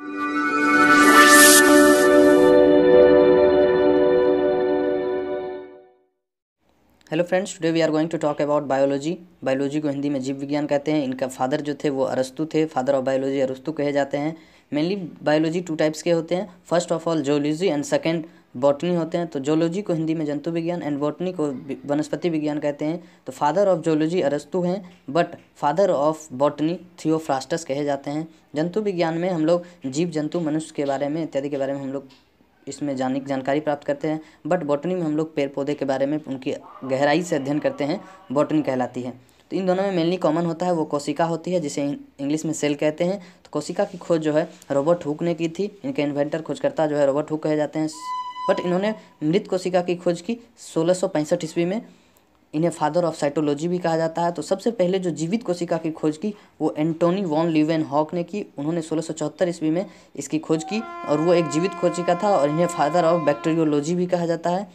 Hello friends, today we are going to talk about biology. Biology को हिंदी में जीव विज्ञान कहते हैं। इनका फादर जो थे वो अरस्तु थे, फादर ऑफ बायोलॉजी अरस्तु कहे जाते हैं। मेनली बायोलॉजी टू टाइप्स के होते हैं। First of all zoology and second botany होते हैं। तो जोलॉजी को हिंदी में जंतु विज्ञान एंड बॉटनी को वनस्पति विज्ञान कहते हैं। तो फादर ऑफ जोलॉजी अरस्तु हैं, but father of botany Theophrastus कहे जाते हैं। जंतु विज्ञान में हम लोग जीव जंतु मनुष्य के बारे में इत्यादि के बारे में हम लोग इसमें जानकारी प्राप्त करते हैं। बट बॉटनी में हम लोग पेड़ पौधे के बारे में उनकी गहराई से अध्ययन करते हैं, बॉटनी कहलाती है। तो इन दोनों में मेनली कॉमन होता है वो कोशिका होती है, जिसे इंग्लिश में सेल कहते हैं। तो कोशिका की खोज जो है रॉबर्ट हुक ने की थी। इनके इन्वेंटर खोजकर्ता जो है रॉबर्ट हुक कहे जाते हैं। बट इन्होंने मृत कोशिका की खोज की 1665 ईस्वी में। इन्हें फादर ऑफ साइटोलॉजी भी कहा जाता है। तो सबसे पहले जो जीवित कोशिका की खोज की वो एंटोनी वॉन लीवेनहॉक ने की। उन्होंने 1674 ईस्वी में इसकी खोज की और वो एक जीवित कोशिका था, और इन्हें फादर ऑफ बैक्टीरियोलॉजी भी कहा जाता है।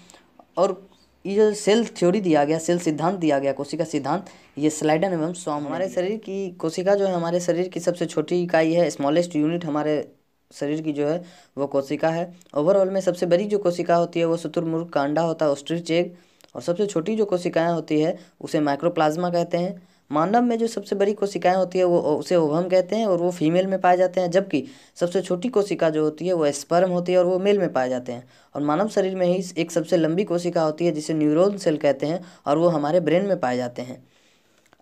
और ये जो सेल थ्योरी दिया गया, सेल सिद्धांत दिया गया, कोशिका सिद्धांत, ये स्लाइडन एवं सॉम हमारे शरीर की कोशिका जो है हमारे शरीर की सबसे छोटी इकाई है। स्मॉलेस्ट यूनिट हमारे शरीर की जो है वो कोशिका है। ओवरऑल में सबसे बड़ी जो कोशिका होती है वो शुतुरमुर्ग का अंडा होता है, ऑस्ट्रिच एग। और सबसे छोटी जो कोशिकाएं होती है उसे माइक्रोप्लाज्मा कहते हैं। मानव में जो सबसे बड़ी कोशिकाएं होती है वो उसे ओवम कहते हैं, और वो फीमेल में पाए जाते हैं। जबकि सबसे छोटी कोशिका जो होती है वो स्पर्म होती है, और वो मेल में पाए जाते हैं। और मानव शरीर में ही एक सबसे लंबी कोशिका होती है जिसे न्यूरॉन सेल कहते हैं, और वो हमारे ब्रेन में पाए जाते हैं।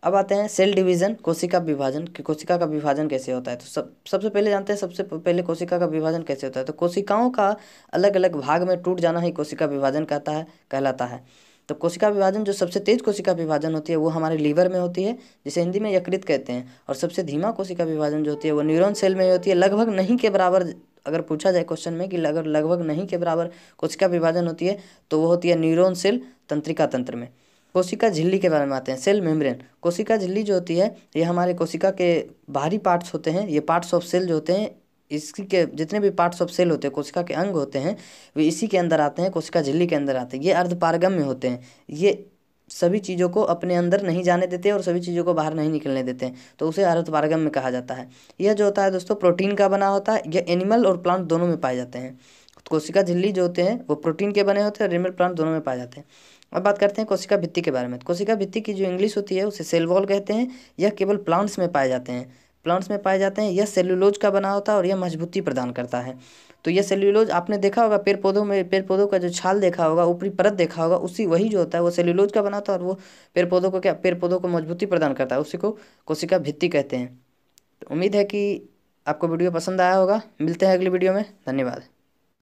अब आते हैं सेल डिवीज़न, कोशिका विभाजन कि कोशिका का विभाजन कैसे होता है। तो सबसे पहले जानते हैं सबसे पहले कोशिका का विभाजन कैसे होता है। तो कोशिकाओं का अलग अलग भाग में टूट जाना ही कोशिका विभाजन कहलाता है। तो कोशिका विभाजन जो सबसे तेज कोशिका विभाजन होती है वो हमारे लीवर में होती है, जिसे हिंदी में यकृत कहते हैं। और सबसे धीमा कोशिका विभाजन जो होती है वो न्यूरॉन सेल में होती है। लगभग नहीं के बराबर, अगर पूछा जाए क्वेश्चन में कि अगर लगभग नहीं के बराबर कोशिका विभाजन होती है तो वो होती है न्यूरॉन सेल तंत्रिका तंत्र में। कोशिका झिल्ली के बारे में आते हैं, सेल मेम्ब्रेन। कोशिका झिल्ली जो होती है ये हमारे कोशिका के बाहरी पार्ट्स होते हैं। ये पार्ट्स ऑफ सेल जो होते हैं, इसकी के जितने भी पार्ट्स ऑफ सेल होते हैं, कोशिका के अंग होते हैं, वे इसी के अंदर आते हैं, कोशिका झिल्ली के अंदर आते हैं। ये अर्धपारगम्य होते हैं। ये सभी चीज़ों को अपने अंदर नहीं जाने देते और सभी चीज़ों को बाहर नहीं निकलने देते हैं, तो उसे अर्धपारगम्य कहा जाता है। यह जो होता है दोस्तों प्रोटीन का बना होता है। यह एनिमल और प्लांट दोनों में पाए जाते हैं। कोशिका झिल्ली जो होते हैं वो प्रोटीन के बने होते हैं, और एनिमल प्लांट दोनों में पाए जाते हैं। अब बात करते हैं कोशिका भित्ति के बारे में। कोशिका भित्ति की जो इंग्लिश होती है उसे सेल वॉल कहते हैं। यह केवल प्लांट्स में पाए जाते हैं, प्लांट्स में पाए जाते हैं। यह सेल्यूलोज का बना होता है और यह मजबूती प्रदान करता है। तो यह सेल्यूलोज आपने देखा होगा पेड़ पौधों में, पेड़ पौधों का जो छाल देखा होगा, ऊपरी परत देखा होगा, उसी वही जो होता है वो सेल्यूलोज का बना होता है, और वो पेड़ पौधों को मजबूती प्रदान करता है। उसी को कोशिका भित्ति कहते हैं। तो उम्मीद है कि आपको वीडियो पसंद आया होगा। मिलते हैं अगली वीडियो में। धन्यवाद।